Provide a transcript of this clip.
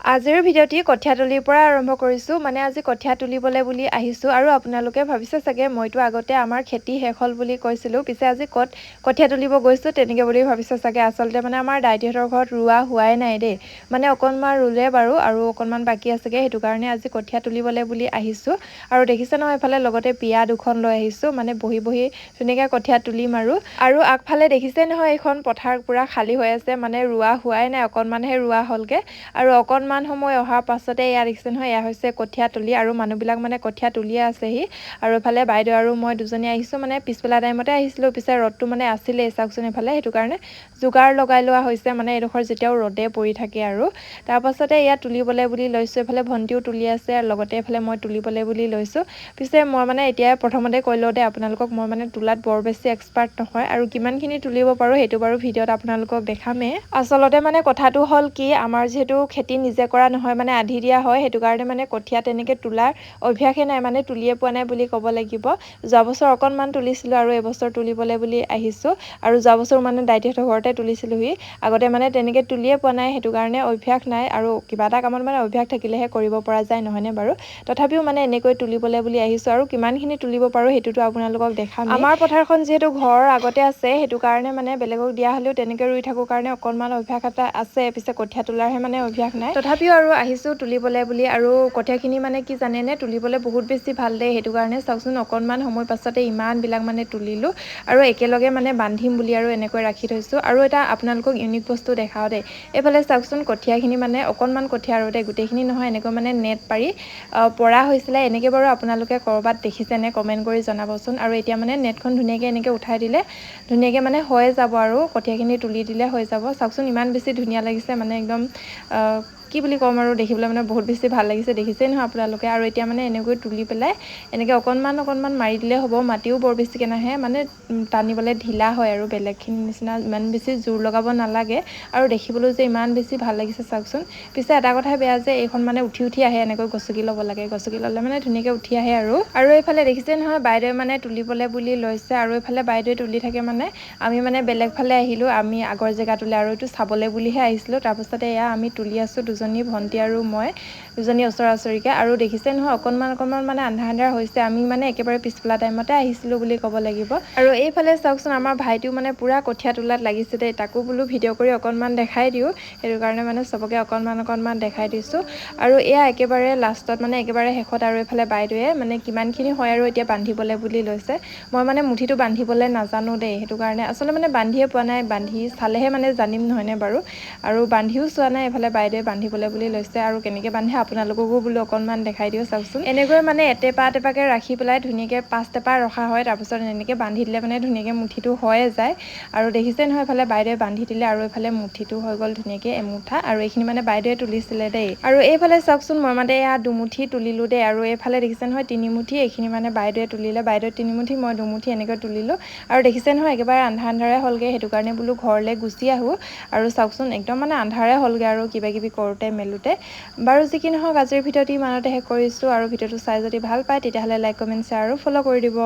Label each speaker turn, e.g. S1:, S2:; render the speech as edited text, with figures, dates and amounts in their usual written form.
S1: আজিৰ ভিডিঅ'টি কঠীয়াতলিৰ পৰা আৰম্ভ কৰিছোঁ। মানে আজি কঠীয়া তুলিবলৈ বুলি আহিছোঁ আৰু আপোনালোকে ভাবিছে চাগে মইতো আগতে আমাৰ খেতি শেষ হ'ল বুলি কৈছিলোঁ, পিছে আজি ক'ত কঠীয়া তুলিব গৈছোঁ তেনেকৈ বুলি ভাবিছে চাগে। আচলতে মানে আমাৰ দাইটিহঁতৰ ঘৰত ৰোৱা হোৱাই নাই দেই, মানে অকণমান ৰুলে বাৰু আৰু অকণমান বাকী আছেগৈ, সেইটো কাৰণে আজি কঠীয়া তুলিবলৈ বুলি আহিছোঁ। আৰু দেখিছে নহয় এফালে লগতে পিয়া দুখন লৈ আহিছোঁ, মানে বহি বহি ধুনীয়াকৈ কঠীয়া তুলিম আৰু আগফালে দেখিছে নহয় এইখন পথাৰ পূৰা খালী হৈ আছে, মানে ৰোৱা হোৱাই নাই, অকণমানহে ৰোৱা হ'লগৈ। আৰু অকণমান সময় অহাৰ পাছতে এয়া দেখিছে নহয়, এয়া হৈছে কঠীয়া তুলি আৰু মানুহবিলাক মানে কঠীয়া তুলিয়ে আছেহি। আৰু এফালে বাইদেউ আৰু মই দুজনী আহিছোঁ, মানে পিছবেলা টাইমতে আহিছিলোঁ, পিছে ৰ'দটো মানে আছিলেই চাওকচোন এফালে, সেইটো কাৰণে যোগাৰ লগাই লোৱা হৈছে, মানে এইডোখৰ যেতিয়াও ৰ'দে পৰি থাকে। আৰু তাৰপাছতে ইয়াত তুলিবলৈ বুলি লৈছোঁ, এইফালে ভণ্টিও তুলি আছে আৰু লগতে এইফালে মই তুলিবলৈ বুলি লৈছোঁ। পিছে মই মানে এতিয়া প্ৰথমতে কৈ লওঁ দেই আপোনালোকক, মই মানে তোলাত বৰ বেছি এক্সপাৰ্ট নহয় আৰু কিমানখিনি তুলিব পাৰোঁ সেইটো বাৰু ভিডিঅ'ত আপোনালোকক দেখামেই। আচলতে মানে কথাটো হ'ল কি, আমাৰ যিহেতু খেতি নিজে কৰা নহয়, মানে আধি দিয়া হয়, সেইটো কাৰণে মানে কঠীয়া তেনেকৈ তোলাৰ অভ্যাসেই নাই, মানে তুলিয়ে পোৱা নাই বুলি ক'ব লাগিব। যোৱা বছৰ অকণমান তুলিছিলোঁ আৰু এইবছৰ তুলিবলৈ বুলি আহিছোঁ। আৰু যোৱা বছৰ মানে দাইটিহঁতৰ ঘৰতে তুলিছিলোঁহি, আগতে মানে তেনেকৈ তুলিয়ে পোৱা নাই, সেইটো কাৰণে অভ্যাস নাই। আৰু কিবা এটা কামত মানে অভ্যাস থাকিলেহে কৰিব পৰা যায়, নহয়নে বাৰু? তথাপিও মানে এনেকৈ তুলিবলৈ বুলি আহিছোঁ আৰু কিমানখিনি তুলিব পাৰোঁ সেইটোতো আপোনালোকক দেখাম। আমাৰ পথাৰখন যিহেতু ঘৰৰ আগতে আছে, সেইটো কাৰণে মানে বেলেগক দিয়া হ'লেও তেনেকৈ ৰুই থাকোঁ কাৰণে অকণমান অভ্যাস এটা আছে, পিছে কঠীয়া তোলাৰহে মানে অভ্যাস নাই। তথাপিও আৰু আহিছোঁ তুলিবলৈ বুলি। আৰু কঠীয়াখিনি মানে কি জানেনে, তুলিবলৈ বহুত বেছি ভাল দেই, সেইটো কাৰণে চাওকচোন অকণমান সময় পাছতে ইমানবিলাক মানে তুলিলোঁ আৰু একেলগে মানে বান্ধিম বুলি আৰু এনেকৈ ৰাখি থৈছোঁ। আৰু এটা আপোনালোকক ইউনিক বস্তু দেখাওঁ দেই, এইফালে চাওকচোন কঠীয়াখিনি মানে অকণমান কঠীয়া আৰু দেই, গোটেইখিনি নহয়, এনেকৈ মানে নেট পাৰি পৰা হৈছিলে। এনেকৈ বাৰু আপোনালোকে ক'ৰবাত দেখিছেনে কমেণ্ট কৰি জনাবচোন। আৰু এতিয়া মানে নেটখন ধুনীয়াকৈ এনেকৈ উঠাই দিলে ধুনীয়াকৈ মানে হৈ যাব আৰু কঠীয়াখিনি তুলি দিলে হৈ যাব। চাওকচোন ইমান বেছি ধুনীয়া লাগিছে, মানে একদম কি বুলি ক'ম আৰু, দেখিবলৈ মানে বহুত বেছি ভাল লাগিছে, দেখিছেই নহয় আপোনালোকে। আৰু এতিয়া মানে এনেকৈ তুলি পেলাই এনেকৈ অকণমান মাৰি দিলে হ'ব, মাটিও বৰ বেছিকৈ নাহে, মানে টানিবলৈ ঢিলা হয় আৰু বেলেগখিনি নিচিনা ইমান বেছি জোৰ লগাব নালাগে। আৰু দেখিবলৈও যে ইমান বেছি ভাল লাগিছে চাওকচোন। পিছে এটা কথাই বেয়া যে এইখন মানে উঠি আহে, এনেকৈ গছকি ল'ব লাগে, গছকি ল'লে মানে ধুনীয়াকৈ উঠি আহে। আৰু এইফালে দেখিছে নহয় বাইদেৱে মানে তুলিবলৈ বুলি লৈছে, আৰু এইফালে বাইদেৱে তুলি থাকে মানে আমি মানে বেলেগ ফালে আহিলোঁ, আমি আগৰ জেগাটোলৈ আৰু এইটো চাবলৈ বুলিহে আহিছিলোঁ। তাৰপাছতে এয়া আমি তুলি আছোঁ দুজনী, ভণ্টি আৰু মই দুজনী ওচৰা ওচৰিকৈ। আৰু দেখিছে নহয় অকণমান মানে আন্ধাৰ হৈছে, আমি মানে একেবাৰে পিছবেলা টাইমতে আহিছিলোঁ বুলি ক'ব লাগিব। আৰু এইফালে চাওকচোন আমাৰ ভাইটিও মানে পূৰা কঠীয়া তোলাত লাগিছে দেই, তাকো বোলো ভিডিঅ' কৰি অকণমান দেখাই দিওঁ, সেইটো কাৰণে মানে চবকে অকণমান দেখাই দিছোঁ। আৰু এয়া একেবাৰে লাষ্টত মানে একেবাৰে শেষত আৰু এইফালে বাইদেৱে মানে কিমানখিনি হয় আৰু এতিয়া বান্ধিবলৈ বুলি লৈছে। মই মানে মুঠিটো বান্ধিবলৈ নাজানো দেই, সেইটো কাৰণে আচলতে মানে বান্ধিয়ে পোৱা নাই, বান্ধি চালেহে মানে জানিম, নহয়নে বাৰু? আৰু বান্ধিও চোৱা নাই, এইফালে বাইদেৱে বান্ধিবলৈ বুলি লৈছে। আৰু কেনেকৈ বান্ধে আপোনালোককো বোলো অকণমান দেখাই দিওঁ চাওকচোন। এনেকৈ মানে এটেপাকৈ ৰাখি পেলাই ধুনীয়াকৈ 5 টেপা ৰখা হয়, তাৰপিছত এনেকৈ বান্ধি দিলে মানে ধুনীয়াকৈ মুঠিটো হৈয়ে যায়। আৰু দেখিছে নহয় এইফালে বাইদেৱে বান্ধি দিলে আৰু এইফালে মুঠিটো হৈ গ'ল ধুনীয়াকৈ এমুঠা। আৰু এইখিনি মানে বাইদেৱে তুলিছিলে দেই। আৰু এইফালে চাওকচোন মই মানে এয়া দুমুঠি তুলিলোঁ দেই, আৰু এইফালে দেখিছে নহয় 3 মুঠি, এইখিনি মানে বাইদেৱে তুলিলে, বাইদেৱে 3 মুঠি মই 2 মুঠি এনেকৈ তুলিলোঁ। আৰু দেখিছে নহয় একেবাৰে আন্ধাৰে হ'লগৈ, সেইটো কাৰণে বোলো ঘৰলৈ গুচি আহোঁ। আৰু চাওকচোন একদম মানে আন্ধাৰে হ'লগৈ আৰু কিবাকিবি কৰোঁতে মেলোঁতে। বাৰু যি কি নহওক আজিৰ ভিডিঅ'টি ইমানতে শেষ কৰিছোঁ। আৰু ভিডিঅ'টো চাই যদি ভাল পায় তেতিয়াহ'লে লাইক, কমেণ্ট, শ্বেয়াৰ আৰু ফ'ল' কৰি দিব।